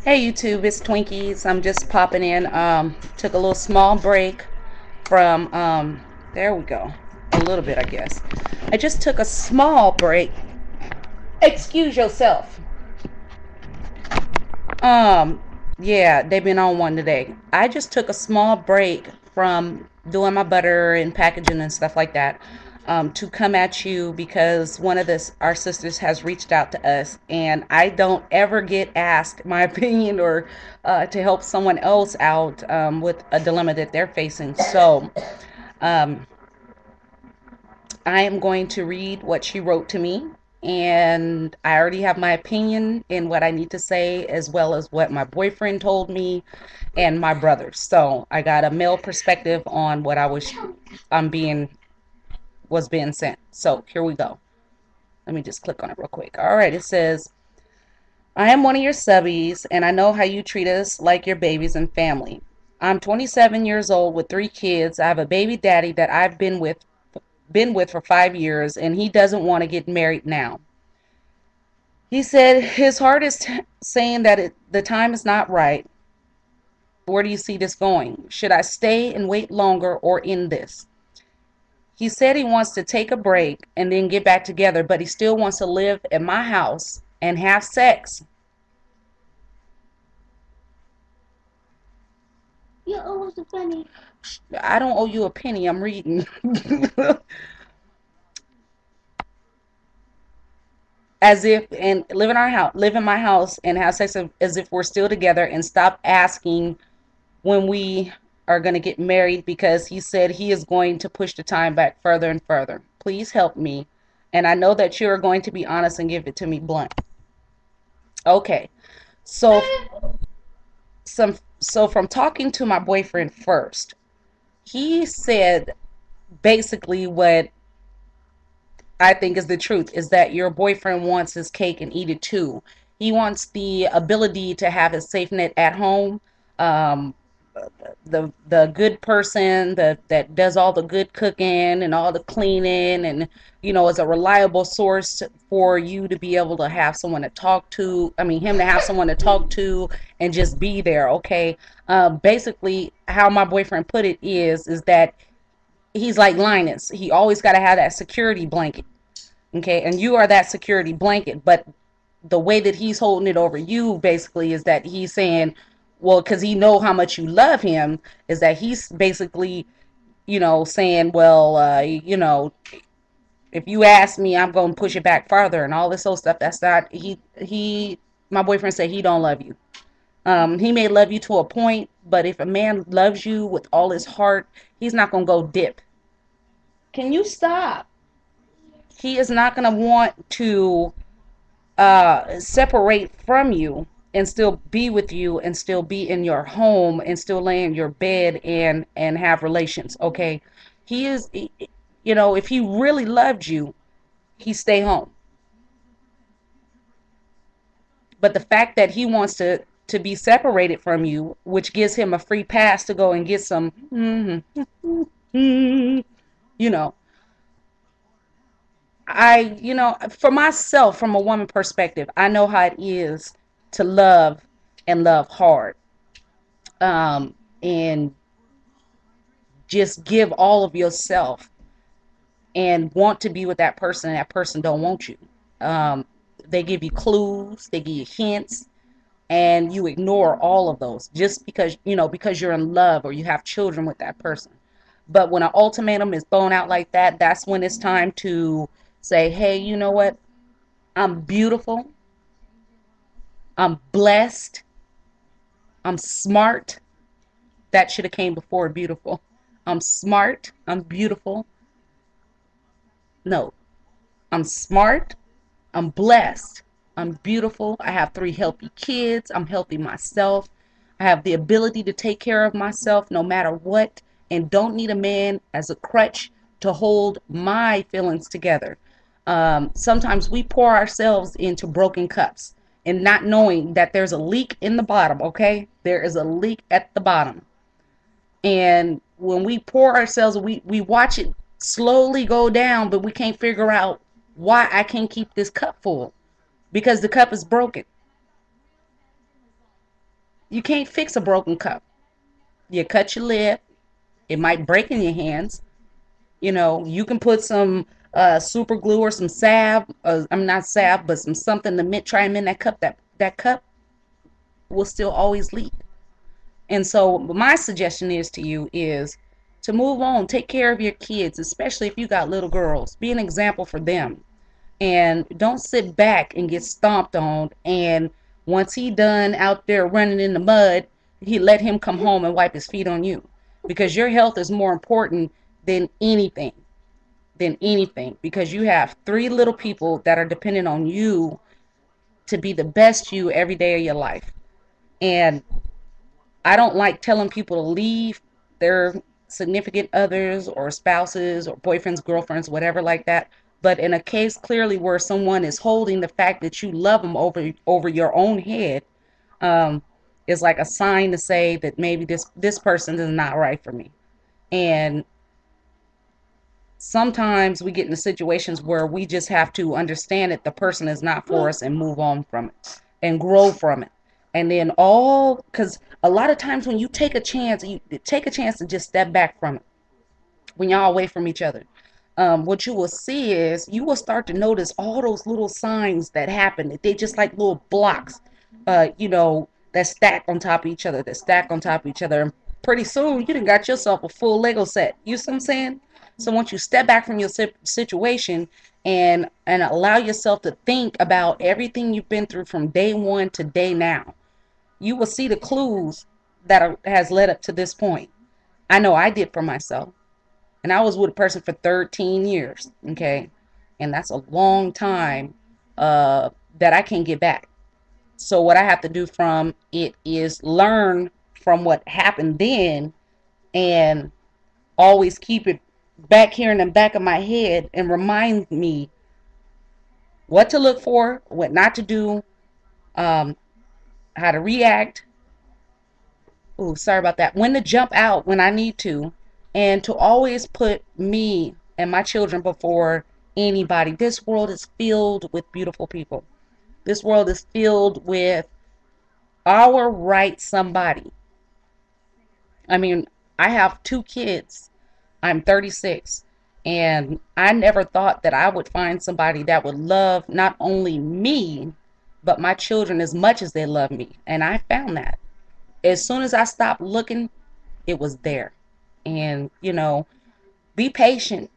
Hey YouTube, it's Twinkies. I'm just popping in. Took a little small break from there we go. A little bit, I guess. I just took a small break. Excuse yourself. Um, yeah, they've been on one today. I just took a small break from doing my butter and packaging and stuff like that. To come at you because one of our sisters has reached out to us, and I don't ever get asked my opinion or to help someone else out with a dilemma that they're facing. So um, I am going to read what she wrote to me, and I already have my opinion in what I need to say, as well as what my boyfriend told me and my brother. So I got a male perspective on what I'm being was being sent. So here we go. Let me just click on it real quick. All right, it says, I am one of your subbies, and I know how you treat us like your babies and family. I'm 27 years old with 3 kids. I have a baby daddy that I've been with for 5 years, and he doesn't want to get married now. He said his heart is saying that the time is not right. Where do you see this going? Should I stay and wait longer or end this? He said he wants to take a break and then get back together, but he still wants to live at my house and have sex. You owe us a penny. I don't owe you a penny. I'm reading. As if and live in my house and have sex as if we're still together, and stop asking when we are going to get married, because he said he is going to push the time back further and further. Please help me. And I know that you're going to be honest and give it to me blunt. Okay. So from talking to my boyfriend first, he said basically what I think is the truth is that your boyfriend wants his cake and eat it too. He wants the ability to have his safe net at home. Um, the good person that does all the good cooking and all the cleaning, and is a reliable source for you to be able to have someone to talk to. I mean, him to have someone to talk to and just be there. Okay. Basically, how my boyfriend put it is that he's like Linus. He always got to have that security blanket. Okay, and you are that security blanket, but the way that he's holding it over you basically is that he's saying, well, because he know how much you love him, is that he's basically saying, well, if you ask me, I'm going to push it back farther and all this old stuff. That's not he my boyfriend said he don't love you. He may love you to a point, but if a man loves you with all his heart, he's not going to go dip. Can you stop? He is not going to want to separate from you and still be with you and still be in your home and still lay in your bed and have relations. Okay, he is, if he really loved you, he stay home. But the fact that he wants to be separated from you, which gives him a free pass to go and get some, you know, for myself, from a woman perspective, I know how it is to love and love hard, and just give all of yourself and want to be with that person, and that person don't want you. Um, they give you clues, they give you hints, and you ignore all of those just because you're in love or you have children with that person. But when an ultimatum is thrown out like that, that's when it's time to say, hey, you know what? I'm beautiful. I'm blessed. I'm smart. That should have came before beautiful. I'm smart. I'm beautiful. No, I'm smart. I'm blessed. I'm beautiful. I have 3 healthy kids. I'm healthy myself. I have the ability to take care of myself no matter what, and don't need a man as a crutch to hold my feelings together. Sometimes we pour ourselves into broken cups and not knowing that there's a leak in the bottom, okay? There is a leak at the bottom. And when we pour ourselves, we watch it slowly go down, but we can't figure out why I can't keep this cup full, because the cup is broken. You can't fix a broken cup. You cut your lid, it might break in your hands. You can put some super glue or some salve. I'm not salve, but some something to try and mend that cup. That cup will still always leak. And so my suggestion is to you is to move on, take care of your kids, especially if you got little girls. Be an example for them, and don't sit back and get stomped on. And once he done out there running in the mud, he let him come home and wipe his feet on you, because your health is more important than anything, because you have three little people that are dependent on you to be the best you every day of your life. And I don't like telling people to leave their significant others or spouses or boyfriends, girlfriends, whatever like that. But in a case clearly where someone is holding the fact that you love them over your own head, um, is like a sign to say that maybe this person is not right for me. And sometimes we get into situations where we just have to understand that the person is not for us and move on from it and grow from it. And then all because a lot of times when you take a chance to just step back from it when y'all away from each other. What you will see is you will start to notice all those little signs that happen. That they just like little blocks, that stack on top of each other, that stack on top of each other. And pretty soon, you done got yourself a full Lego set. You see what I'm saying? So once you step back from your situation and allow yourself to think about everything you've been through from day one to day now, you will see the clues has led up to this point. I know I did for myself. And I was with a person for 13 years, okay? And that's a long time that I can't get back. So what I have to do from it is learn from what happened then and always keep it back here in the back of my head and remind me what to look for, what not to do, um, how to react. Oh, sorry about that. When to jump out when I need to, and to always put me and my children before anybody. This world is filled with beautiful people. This world is filled with our right somebody. I mean, I have two kids. I'm 36. And I never thought that I would find somebody that would love not only me, but my children as much as they love me. And I found that. As soon as I stopped looking, it was there. And, be patient.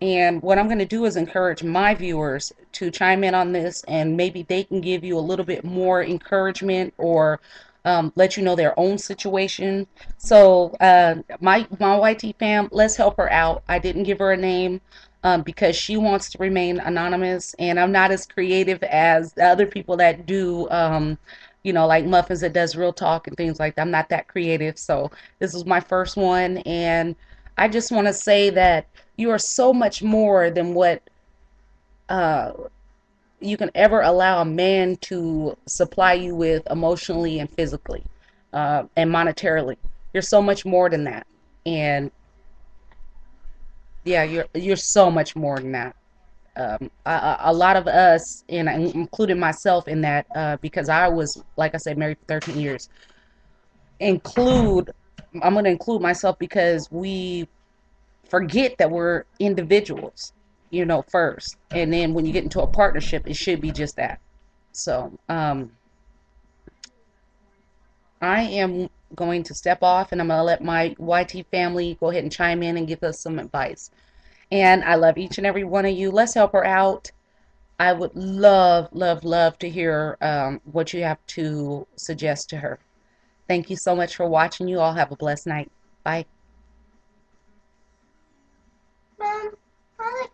And what I'm going to do is encourage my viewers to chime in on this, and maybe they can give you a little bit more encouragement or let you know their own situation. So my YT fam, let's help her out. I didn't give her a name because she wants to remain anonymous, and I'm not as creative as the other people that do. Like Muffins that does real talk and things like that. I'm not that creative. So this is my first one. And I just want to say that you are so much more than what uh, you can ever allow a man to supply you with emotionally and physically and monetarily. You're so much more than that. And yeah, you're so much more than that. A lot of us, and I included myself in that, because I was, like I said, married for 13 years. Include, I'm going to include myself because we forget that we're individuals, first. And then when you get into a partnership, it should be just that. So, I am going to step off and I'm going to let my YT family go ahead and chime in and give us some advice. And I love each and every one of you. Let's help her out. I would love, love, love to hear what you have to suggest to her. Thank you so much for watching. You all have a blessed night. Bye.